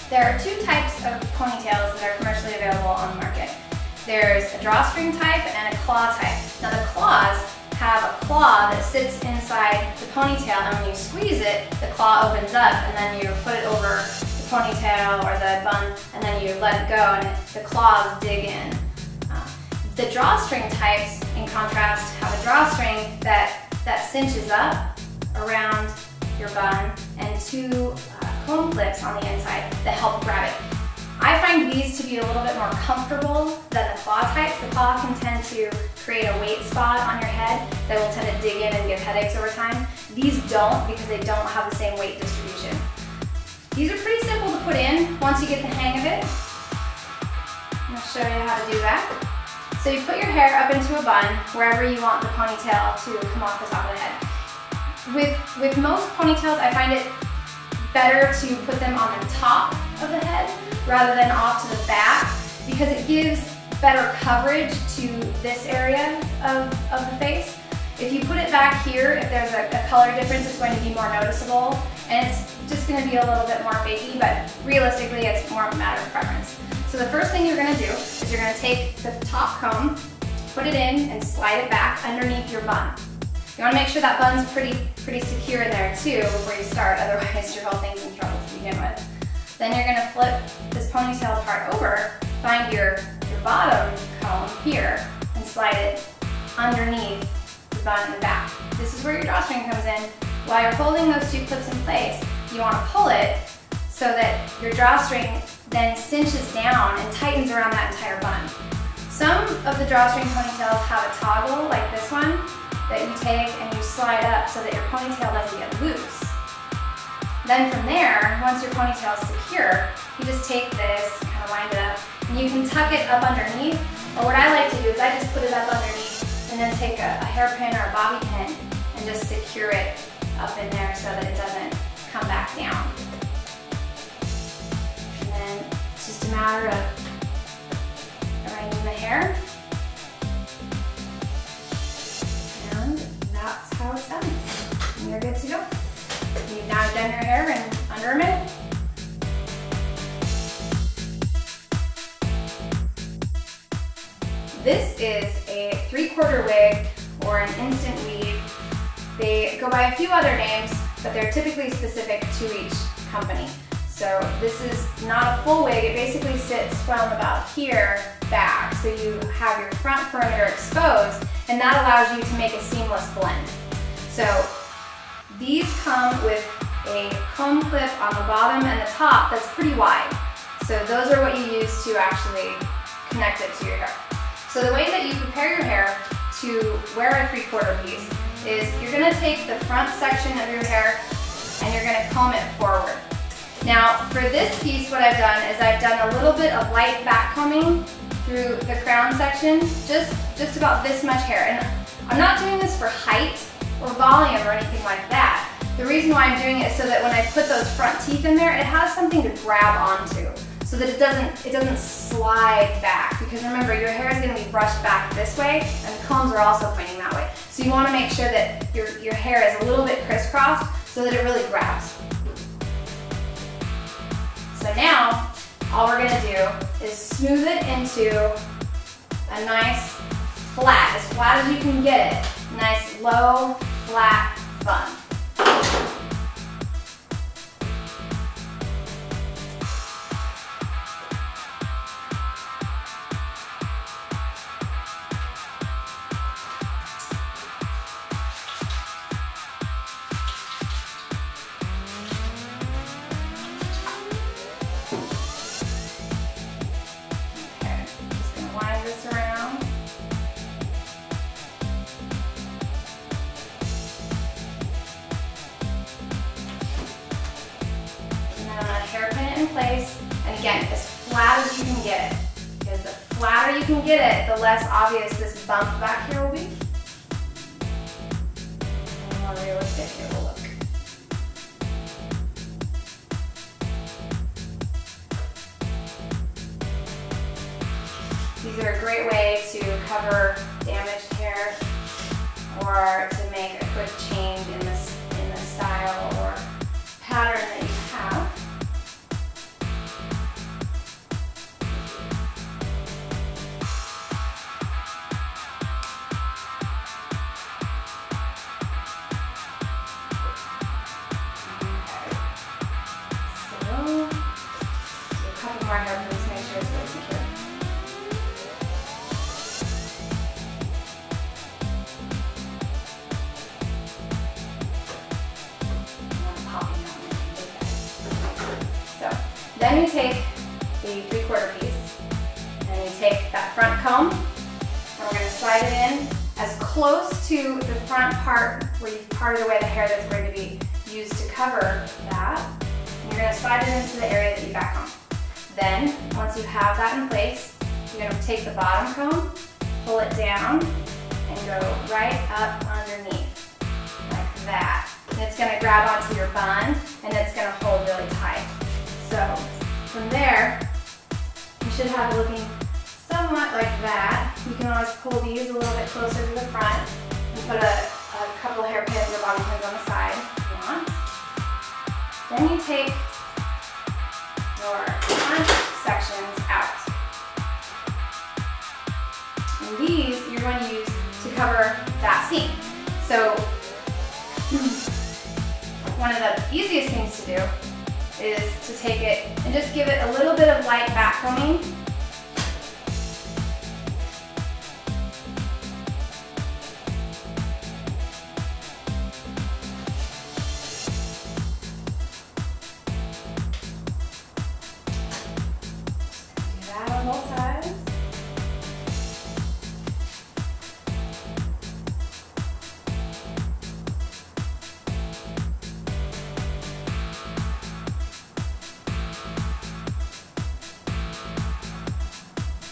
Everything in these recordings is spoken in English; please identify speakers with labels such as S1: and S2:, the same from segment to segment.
S1: There are two types of ponytails that are commercially available on the market. There's a drawstring type and a claw type. Now the claws have a claw that sits inside the ponytail, and when you squeeze it, the claw opens up, and then you put it over the ponytail or the bun, and then you let it go, and the claws dig in. The drawstring types, in contrast, have a drawstring that cinches up around your bun and two comb clips on the inside that help grab it. I find these to be a little bit more comfortable than the claw types. The claw can tend to create a weight spot on your head that will tend to dig in and give headaches over time. These don't, because they don't have the same weight distribution. These are pretty simple to put in once you get the hang of it. I'm going to show you how to do that. So you put your hair up into a bun wherever you want the ponytail to come off the top of the head. With most ponytails, I find it better to put them on the top of the head rather than off to the back, because it gives better coverage to this area of the face. If you put it back here, if there's a color difference, it's going to be more noticeable, and it's just going to be a little bit more fakey, but realistically it's more of a matter of preference. So the first thing you're going to do is you're going to take the top comb, put it in, and slide it back underneath your bun. You want to make sure that bun's pretty secure in there too before you start, otherwise your whole thing's in trouble to begin with. Then you're going to flip this ponytail part over, find your bottom comb here, and slide it underneath the bun in the back. This is where your drawstring comes in. While you're holding those two clips in place, you want to pull it so that your drawstring then cinches down and tightens around that entire bun. Some of the drawstring ponytails have a toggle like this one that you take and you slide up so that your ponytail doesn't get loose. Then from there, once your ponytail is secure, you just take this, kind of wind it up, and you can tuck it up underneath. Or what I like to do is I just put it up underneath and then take a hairpin or a bobby pin and just secure it up in there so that it doesn't come back down. And then it's just a matter of arranging the hair. And that's how it's done. And you're good to go. You've now done your hair in under a minute. This is a 3/4 wig or an instant weave. They go by a few other names, but they're typically specific to each company. So this is not a full wig. It basically sits from about here back. So you have your front perimeter exposed, and that allows you to make a seamless blend. So these come with a comb clip on the bottom and the top that's pretty wide. So those are what you use to actually connect it to your hair. So the way that you prepare your hair to wear a 3/4 piece is you're going to take the front section of your hair and you're going to comb it forward. Now for this piece, what I've done is I've done a little bit of light back combing through the crown section, just about this much hair. And I'm not doing this for height or volume or anything like that. The reason why I'm doing it is so that when I put those front teeth in there, it has something to grab onto, so that it doesn't slide back. Because remember, your hair is going to be brushed back this way, and the combs are also pointing that way. So you want to make sure that your hair is a little bit crisscrossed so that it really grabs. So now, all we're going to do is smooth it into a nice flat as you can get it. Nice low, flat bun. This around. And then I'm going to hairpin it in place. And again, as flat as you can get it. Because the flatter you can get it, the less obvious this bump back here will be. And the more realistic it will look. These are a great way to cover damaged hair or to make a quick change in the style or pattern that you have. our hairpins to make sure it's really secure. So then you take the 3/4 piece and you take that front comb and we're going to slide it in as close to the front part where you've parted away the hair that's going to be used to cover that. And you're going to slide it into the area that you back comb. Then, once you have that in place, you're going to take the bottom comb, pull it down, and go right up underneath, like that. And it's going to grab onto your bun, and it's going to hold really tight. So, from there, you should have it looking somewhat like that. You can always pull these a little bit closer to the front and put a couple hairpins or bobby pins on the side if you want. Then you take your front sections out. And these you're going to use to cover that seam. So one of the easiest things to do is to take it and just give it a little bit of light back combing. Both sides.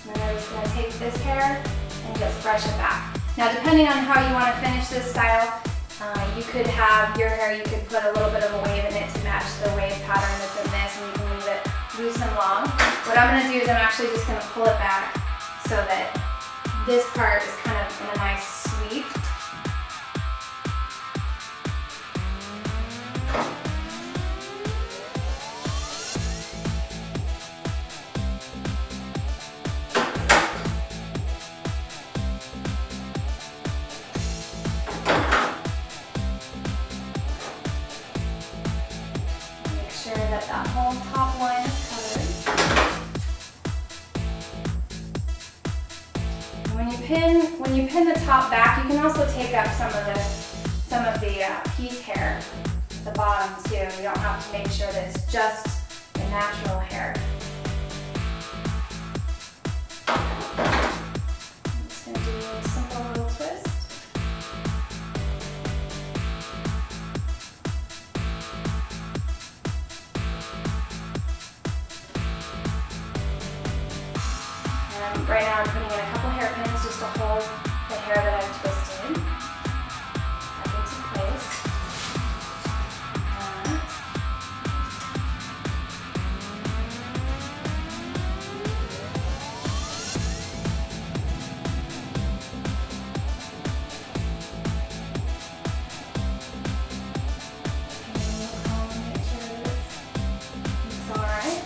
S1: And then I'm just going to take this hair and just brush it back. Now, depending on how you want to finish this style, you could have your hair, you could put a little bit of a wave in it to match the wave pattern that's in this, and you can leave it loose and long. What I'm going to do is I'm actually just going to pull it back so that this part is kind of in a nice sweep. Make sure that that whole top line is covered. When you pin the top back, you can also take up some of the piece hair at the bottom too. You don't have to make sure that it's just the natural hair. I'm just going to do a simple little twist. And right now I'm putting in a couple hairpins just to hold the hair that I've twisted back into place. Make sure that it's alright.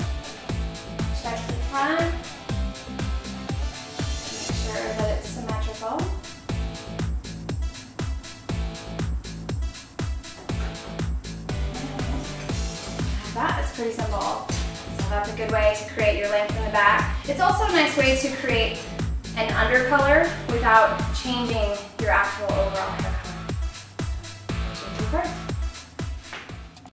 S1: Check the front. That it's symmetrical. It's pretty simple. So that's a good way to create your length in the back. It's also a nice way to create an undercolor without changing your actual overall hair color. Here's your two parts.